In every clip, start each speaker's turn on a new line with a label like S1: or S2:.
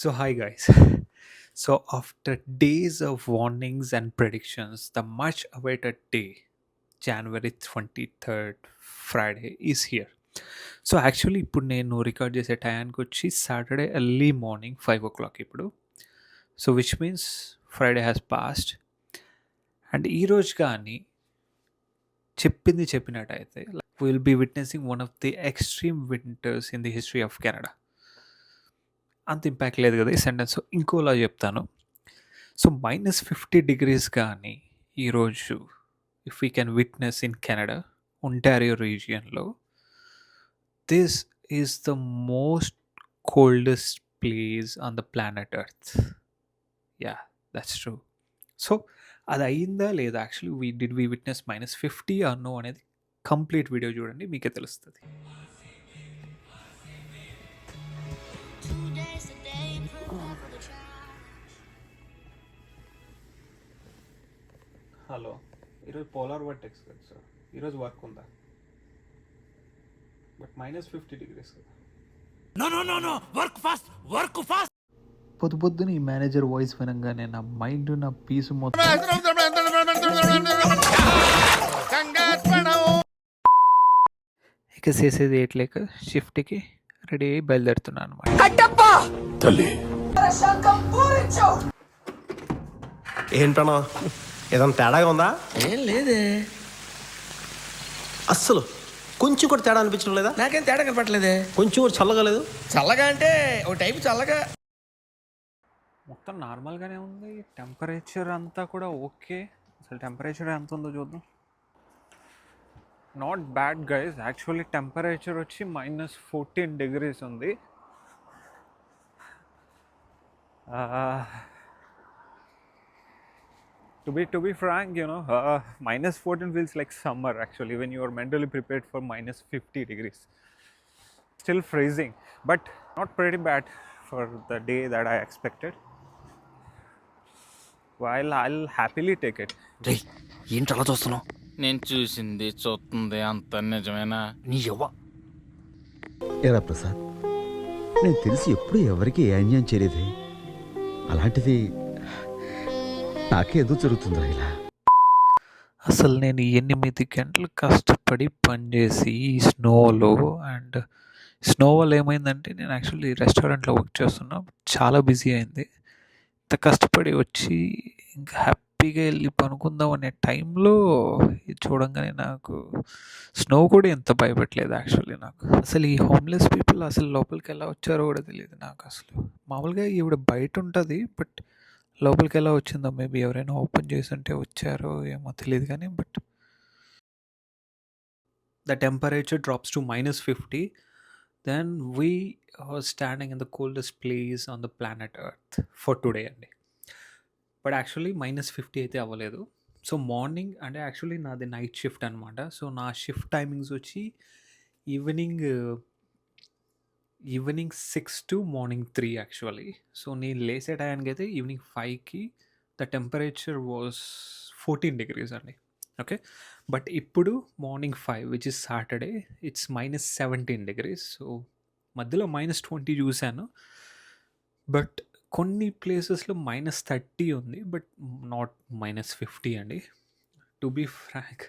S1: So, hi guys. So, after days of warnings and predictions, the much awaited day, January 23rd, Friday, is here. So actually ఇప్పుడు నేను record చేసే టయానికి వచ్చి Saturday early morning 5 o'clock ఇప్పుడు. So which means Friday has passed. And ఈరోజు కానీ చెప్పింది చెప్పినట్టయితే will be witnessing one of the extreme winters in the history of Canada. అంత ఇంపాక్ట్ లేదు కదా ఈ సెంటెన్స్. ఇంకోలా చెప్తాను. సో -50 degrees కానీ ఈరోజు if we can witness in Canada Ontario రీజియన్లో, this is the most coldest place on the planet earth. Yeah, that's true. So అది అయిందా లేదా, actually we witness -50 or no అనేది కంప్లీట్ వీడియో చూడండి, మీకే తెలుస్తుంది. హలో, ఈరోజు పోలార్ వర్టెక్స్ కదా సార్, ఈరోజు వర్క్ ఉందా? బట్ -50 degrees కదా. పొద్దు పొద్దున ఈ మేనేజర్ వాయిస్ వినంగానే నా మైండ్, నా పీసు మొత్తం ఇక చేసేది ఏట్లేక షిఫ్ట్కి రెడీ అయ్యి బయలుదేరుతున్నాను అనమాట.
S2: ఏంటన్నా ఏదైనా తేడాగా ఉందా?
S3: ఏం లేదే,
S2: అస్సలు కొంచెం కూడా తేడా అనిపించడం లేదా?
S3: నాకేం తేడా కనపట్లేదే.
S2: కొంచెం కూడా చల్లగా లేదు.
S3: చల్లగా అంటే ఓ టైపు చల్లగా.
S1: మొత్తం నార్మల్గానే ఉంది. టెంపరేచర్ అంతా కూడా ఓకే. అసలు టెంపరేచర్ ఎంత ఉందో చూద్దాం. Not bad guys. Actually temperature వచ్చి -14 degrees ఉంది. To be frank, -14 feels like summer actually when you are mentally prepared for -50 degrees. Still freezing, but not pretty bad for the day that I expected. While I'll happily take it.
S3: రేయ్, ఏంటి అలా చూస్తున్నావు?
S4: నేను చూసింది చూస్తుంది అంత నిజమేనా?
S3: నీ యవ్వ.
S5: ఎరా ప్రసాద్, నేను తెలిసి ఎప్పుడు ఎవరికి ఏ అన్యాయం చేయలేదే. అలాంటిది నాకేదో జరుగుతుందా ఇలా?
S1: అసలు నేను 8 గంటలు కష్టపడి పనిచేసి ఈ స్నోలో, అండ్ స్నో వల్ల ఏమైందంటే నేను యాక్చువల్లీ రెస్టారెంట్లో వర్క్ చేస్తున్నా, చాలా బిజీ అయింది. ఇంత కష్టపడి వచ్చి ఇంకా హ్యాపీగా వెళ్ళి పనుకుందాం అనే టైంలో ఇది చూడంగానే నాకు స్నో కూడా ఎంత భయపెట్టలేదు యాక్చువల్లీ. నాకు అసలు ఈ హోమ్లెస్ పీపుల్ అసలు లోపలికి ఎలా వచ్చారో కూడా తెలియదు నాకు. అసలు మామూలుగా ఈవిడ బయట ఉంటుంది, బట్ లోపలికి ఎలా వచ్చిందో మేబీ ఎవరైనా ఓపెన్ చేసి ఉంటే వచ్చారో ఏమో తెలియదు కానీ, but the temperature drops to -50. Then we are standing in the coldest place on the planet Earth for today అండి. బట్ యాక్చువల్లీ -50 అయితే అవ్వలేదు. సో మార్నింగ్ అంటే యాక్చువల్లీ నాది నైట్ షిఫ్ట్ అనమాట. సో నా షిఫ్ట్ టైమింగ్స్ వచ్చి evening 6 to morning 3 actually. So నేను లేసే టైంకి అయితే ఈవినింగ్ 5కి ద టెంపరేచర్ వాజ్ 14 degrees అండి. ఓకే, బట్ ఇప్పుడు morning 5 which is Saturday, it's -17 degrees. So మధ్యలో -20 చూశాను, బట్ కొన్ని ప్లేసెస్లో -30 ఉంది, బట్ నాట్ -50 అండి. To be frank,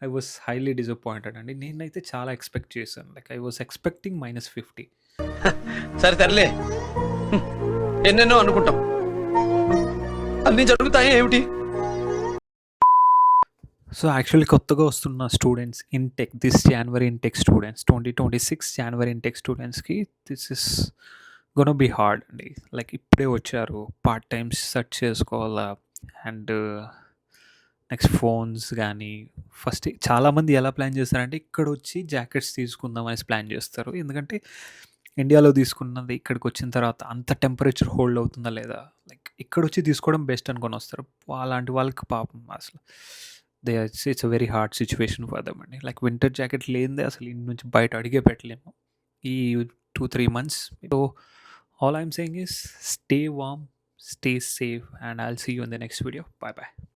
S1: I was highly disappointed అండి. నేనైతే చాలా ఎక్స్పెక్ట్ చేశాను. Like I was expecting -50.
S3: సరే తరలే, ఎన్నెన్నో అనుకుంటాం, అన్ని జరుగుతాయి ఏమిటి?
S1: సో యాక్చువల్లీ కొత్తగా వస్తున్న students intake, this January intake students, 2026 January intake స్టూడెంట్స్కి this is gonna be hard అండి. లైక్ ఇప్పుడే వచ్చారు, పార్ట్ టైమ్స్ సెర్చ్ చేసుకోవాలా, అండ్ నెక్స్ట్ ఫోన్స్ కానీ. ఫస్ట్ చాలామంది ఎలా ప్లాన్ చేస్తారంటే ఇక్కడ వచ్చి జాకెట్స్ తీసుకుందాం అనేసి ప్లాన్ చేస్తారు. ఎందుకంటే ఇండియాలో తీసుకున్నది ఇక్కడికి వచ్చిన తర్వాత అంత టెంపరేచర్ హోల్డ్ అవుతుందా లేదా, లైక్ ఇక్కడ వచ్చి తీసుకోవడం బెస్ట్ అనుకొని వస్తారు. అలాంటి వాళ్ళకి పాపం అసలు it's a very hard situation for them అండి. లైక్ వింటర్ జాకెట్ లేనిదే అసలు ఇంటి నుంచి బయట అడిగే పెట్టలేము ఈ 2-3 months. So all I'm saying is stay warm, stay safe, and I'll see you in the next video. Bye bye.